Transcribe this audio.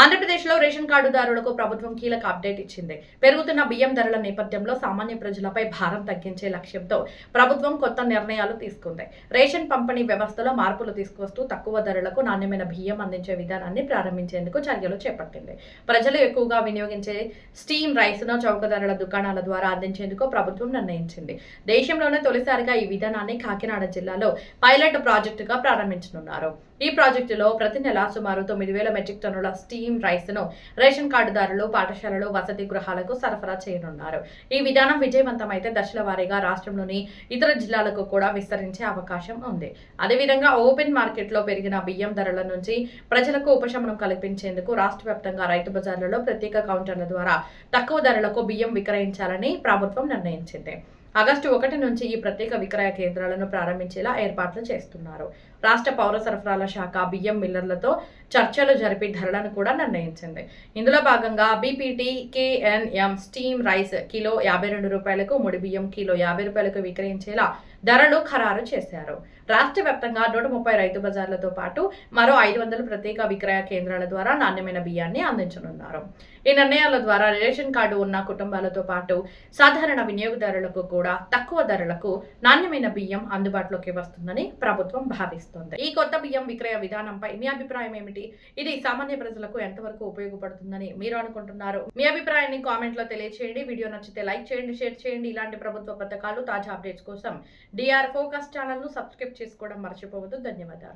ఆంధ్రప్రదేశ్లో రేషన్ కార్డుదారులకు ప్రభుత్వం కీలక అప్డేట్ ఇచ్చింది. పెరుగుతున్న బియ్యం ధరల నేపథ్యంలో సామాన్య ప్రజలపై భారం తగ్గించే లక్ష్యంతో ప్రభుత్వం కొత్త నిర్ణయాలు తీసుకుంది. రేషన్ పంపిణీ వ్యవస్థలో మార్పులు తీసుకొస్తూ తక్కువ ధరలకు నాణ్యమైన బియ్యం అందించే విధానాన్ని ప్రారంభించేందుకు చర్యలు చేపట్టింది. ప్రజలు ఎక్కువగా వినియోగించే స్టీమ్ రైస్ను చౌక ధరల దుకాణాల ద్వారా అందించేందుకు ప్రభుత్వం నిర్ణయించింది. దేశంలోనే తొలిసారిగా ఈ విధానాన్ని కాకినాడ జిల్లాలో పైలట్ ప్రాజెక్టుగా ప్రారంభించనున్నారు. ఈ ప్రాజెక్టులో ప్రతి నెల సుమారు 9,000 మెట్రిక్ టన్నుల స్టీమ్ రైస్ ను రేషన్ కార్డుదారులు, పాఠశాలలు, వసతి గృహాలకు సరఫరా చేయనున్నారు. ఈ విధానం విజయవంతమైతే దశల వారీగా రాష్ట్రంలోని ఇతర జిల్లాలకు కూడా విస్తరించే అవకాశం ఉంది. అదేవిధంగా ఓపెన్ మార్కెట్లో పెరిగిన బియ్యం ధరల నుంచి ప్రజలకు ఉపశమనం కల్పించేందుకు రాష్ట్ర వ్యాప్తంగా రైతు బజార్లలో ప్రత్యేక కౌంటర్ల ద్వారా తక్కువ ధరలకు బియ్యం విక్రయించాలని ప్రభుత్వం నిర్ణయించింది. ఆగస్టు 1 నుంచి ఈ ప్రత్యేక విక్రయ కేంద్రాలను ప్రారంభించేలా ఏర్పాట్లు చేస్తున్నారు. రాష్ట్ర పౌర సరఫరాల శాఖ బియ్యం మిల్లర్లతో చర్చలు జరిపి ధరలను కూడా నిర్ణయించింది. ఇందులో భాగంగా BPT KNM steam rice kilo 52 రూపాయలకు, ముడి బియ్యం కిలో 50 రూపాయలకు విక్రయించేలా ధరలు ఖరారు చేశారు. రాష్ట్ర వ్యాప్తంగా 130 రైతు బజార్లతో పాటు మరో 500 ప్రత్యేక విక్రయ కేంద్రాల ద్వారా నాణ్యమైన బియ్యాన్ని అందించనున్నారు. ఈ నిర్ణయాల ద్వారా రేషన్ కార్డు ఉన్న కుటుంబాలతో పాటు సాధారణ వినియోగదారులకు కూడా తక్కువ ధరలకు నాణ్యమైన బియ్యం అందుబాటులోకి వస్తుందని ప్రభుత్వం భావిస్తోంది. ఈ కొత్త బియ్యం విక్రయ విధానంపై మీ అభిప్రాయం ఏమిటి? ఇది సామాన్య ప్రజలకు ఎంతవరకు ఉపయోగపడుతుందని మీరు అనుకుంటున్నారు? మీ అభిప్రాయాన్ని కామెంట్ లో తెలియజేయండి. వీడియో నచ్చితే లైక్ చేయండి, షేర్ చేయండి. ఇలాంటి ప్రభుత్వ పథకాలు, తాజా అప్డేట్స్ కోసం DR Focus ఛానల్ ను సబ్స్క్రైబ్ చేసుకోవడం మర్చిపోవద్దు. ధన్యవాదాలు.